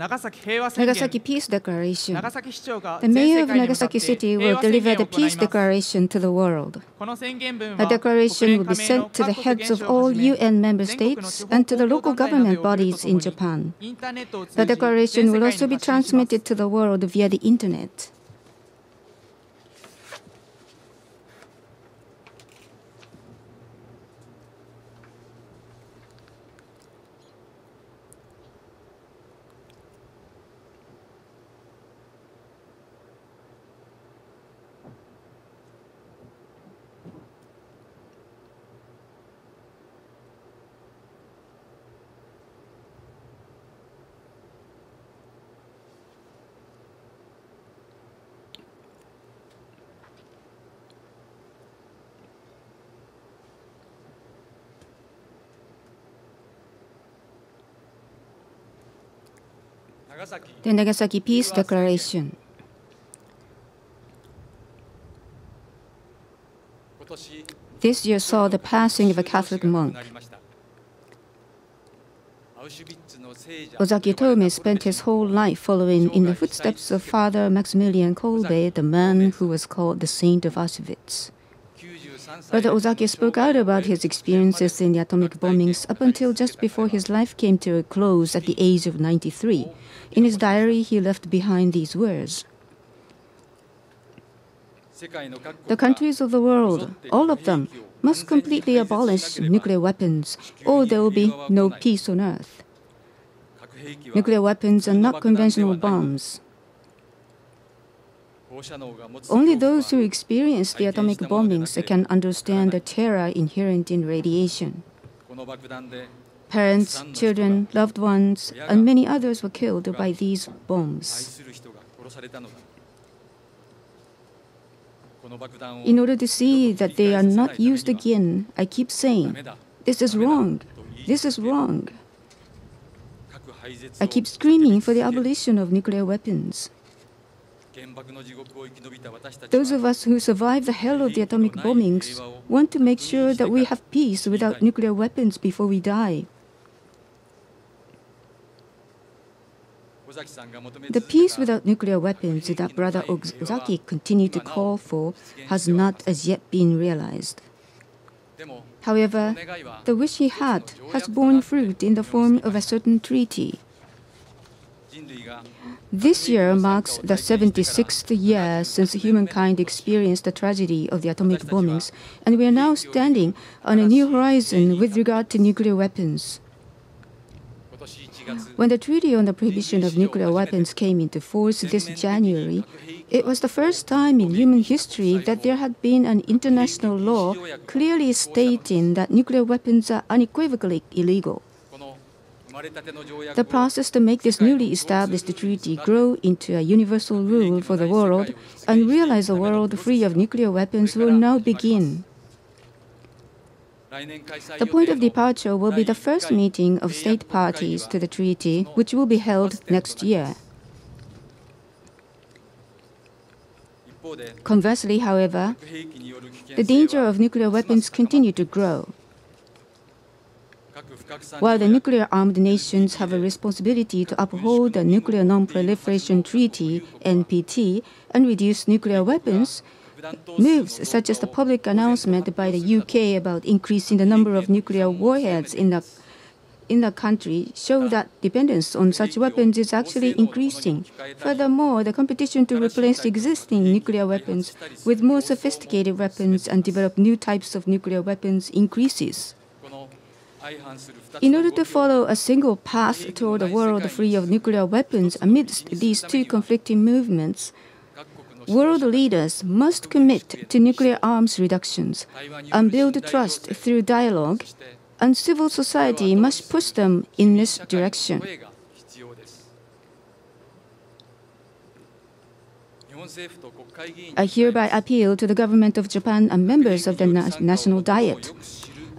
Nagasaki Peace Declaration. The mayor of Nagasaki City will deliver the peace declaration to the world. The declaration will be sent to the heads of all UN member states and to the local government bodies in Japan. The declaration will also be transmitted to the world via the internet. The Nagasaki Peace Declaration. This year saw the passing of a Catholic monk. Ozaki Tome spent his whole life following in the footsteps of Father Maximilian Kolbe, the man who was called the Saint of Auschwitz. Brother Ozaki spoke out about his experiences in the atomic bombings up until just before his life came to a close at the age of 93. In his diary, he left behind these words: "The countries of the world, all of them, must completely abolish nuclear weapons, or there will be no peace on earth. Nuclear weapons are not conventional bombs. Only those who experience the atomic bombings can understand the terror inherent in radiation. Parents, children, loved ones, and many others were killed by these bombs. In order to see that they are not used again, I keep saying, this is wrong, this is wrong. I keep screaming for the abolition of nuclear weapons. Those of us who survived the hell of the atomic bombings want to make sure that we have peace without nuclear weapons before we die. The peace without nuclear weapons that Brother Ozaki continued to call for has not as yet been realized. However, the wish he had has borne fruit in the form of a certain treaty. This year marks the 76th year since humankind experienced the tragedy of the atomic bombings, and we are now standing on a new horizon with regard to nuclear weapons. When the Treaty on the Prohibition of Nuclear Weapons came into force this January, it was the first time in human history that there had been an international law clearly stating that nuclear weapons are unequivocally illegal. The process to make this newly established treaty grow into a universal rule for the world and realize a world free of nuclear weapons will now begin. The point of departure will be the first meeting of state parties to the treaty, which will be held next year. Conversely, however, the danger of nuclear weapons continue to grow. While the nuclear-armed nations have a responsibility to uphold the Nuclear Non-Proliferation Treaty, NPT, and reduce nuclear weapons, moves such as the public announcement by the UK about increasing the number of nuclear warheads in the country show that dependence on such weapons is actually increasing. Furthermore, the competition to replace existing nuclear weapons with more sophisticated weapons and develop new types of nuclear weapons increases. In order to follow a single path toward a world free of nuclear weapons amidst these two conflicting movements, world leaders must commit to nuclear arms reductions and build trust through dialogue, and civil society must push them in this direction. I hereby appeal to the government of Japan and members of the National Diet.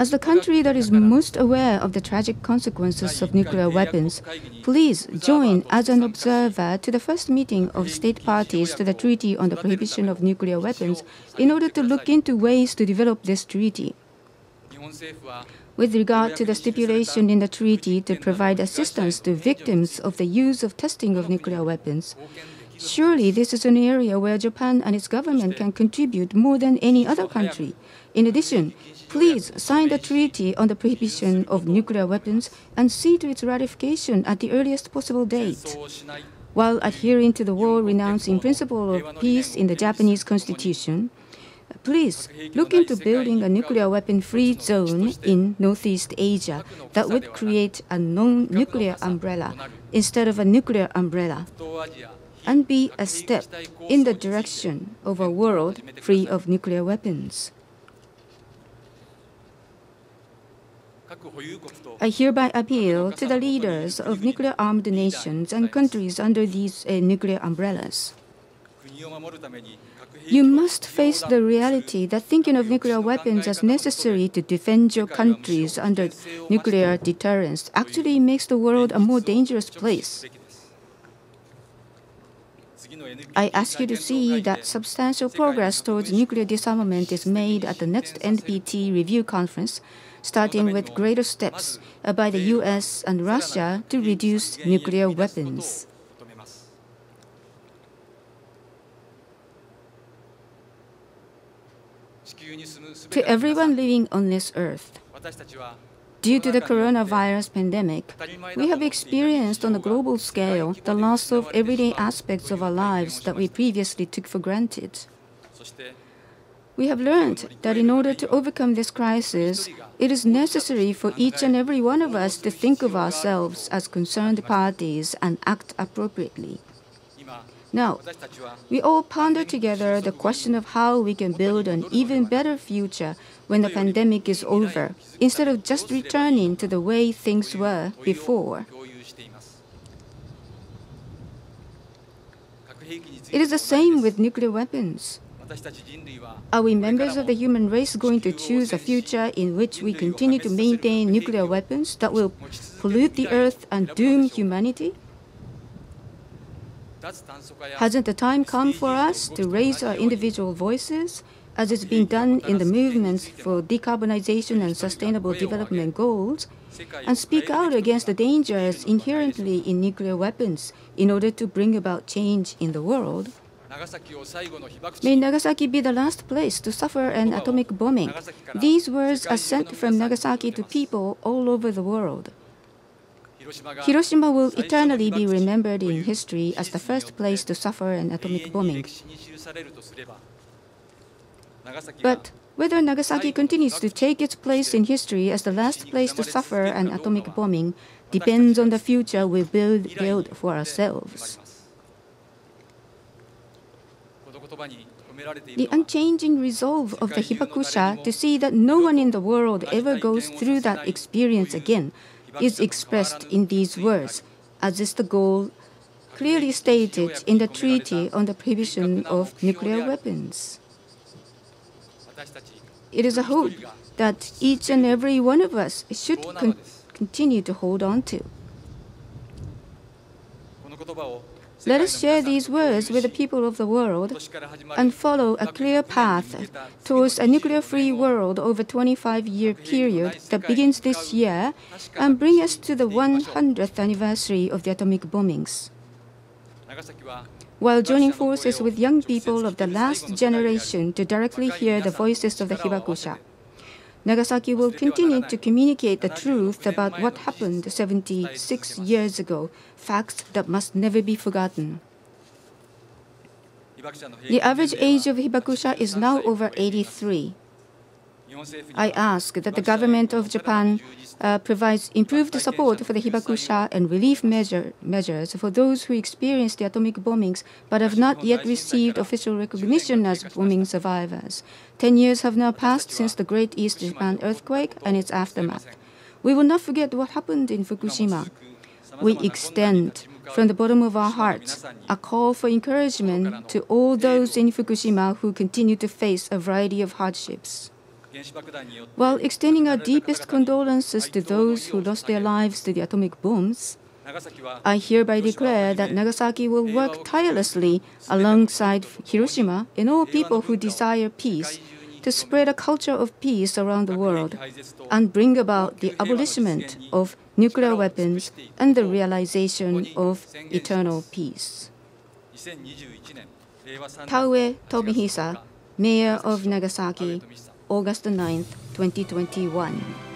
As the country that is most aware of the tragic consequences of nuclear weapons, please join as an observer to the first meeting of state parties to the Treaty on the Prohibition of Nuclear Weapons in order to look into ways to develop this treaty. with regard to the stipulation in the treaty to provide assistance to victims of the use of testing of nuclear weapons, surely this is an area where Japan and its government can contribute more than any other country. In addition, please sign the treaty on the prohibition of nuclear weapons and see to its ratification at the earliest possible date. While adhering to the war-renouncing principle of peace in the Japanese Constitution, please look into building a nuclear weapon-free zone in Northeast Asia that would create a non-nuclear umbrella instead of a nuclear umbrella, and be a step in the direction of a world free of nuclear weapons. I hereby appeal to the leaders of nuclear-armed nations and countries under these nuclear umbrellas. You must face the reality that thinking of nuclear weapons as necessary to defend your countries under nuclear deterrence actually makes the world a more dangerous place. I ask you to see that substantial progress towards nuclear disarmament is made at the next NPT review conference, starting with greater steps by the US and Russia to reduce nuclear weapons. To everyone living on this earth, due to the coronavirus pandemic, we have experienced on a global scale the loss of everyday aspects of our lives that we previously took for granted. We have learned that in order to overcome this crisis, it is necessary for each and every one of us to think of ourselves as concerned parties and act appropriately. Now, we all ponder together the question of how we can build an even better future when the pandemic is over, instead of just returning to the way things were before. It is the same with nuclear weapons. Are we members of the human race going to choose a future in which we continue to maintain nuclear weapons that will pollute the earth and doom humanity? Hasn't the time come for us to raise our individual voices, as is being done in the movements for decarbonization and sustainable development goals, and speak out against the dangers inherently in nuclear weapons in order to bring about change in the world? May Nagasaki be the last place to suffer an atomic bombing. These words are sent from Nagasaki to people all over the world. Hiroshima will eternally be remembered in history as the first place to suffer an atomic bombing. But whether Nagasaki continues to take its place in history as the last place to suffer an atomic bombing depends on the future we build for ourselves. The unchanging resolve of the hibakusha to see that no one in the world ever goes through that experience again is expressed in these words, as is the goal clearly stated in the Treaty on the Prohibition of Nuclear Weapons. It is a hope that each and every one of us should continue to hold on to. Let us share these words with the people of the world and follow a clear path towards a nuclear-free world over a 25-year period that begins this year and bring us to the 100th anniversary of the atomic bombings. While joining forces with young people of the last generation to directly hear the voices of the hibakusha, Nagasaki will continue to communicate the truth about what happened 76 years ago, facts that must never be forgotten. The average age of hibakusha is now over 83. I ask that the government of Japan provides improved support for the hibakusha and relief measures for those who experienced the atomic bombings but have not yet received official recognition as bombing survivors. 10 years have now passed since the Great East Japan earthquake and its aftermath. We will not forget what happened in Fukushima. We extend from the bottom of our hearts a call for encouragement to all those in Fukushima who continue to face a variety of hardships. While extending our deepest condolences to those who lost their lives to the atomic bombs, I hereby declare that Nagasaki will work tirelessly alongside Hiroshima and all people who desire peace to spread a culture of peace around the world and bring about the abolishment of nuclear weapons and the realization of eternal peace. Taue Tobihisa, Mayor of Nagasaki, August 9, 2021.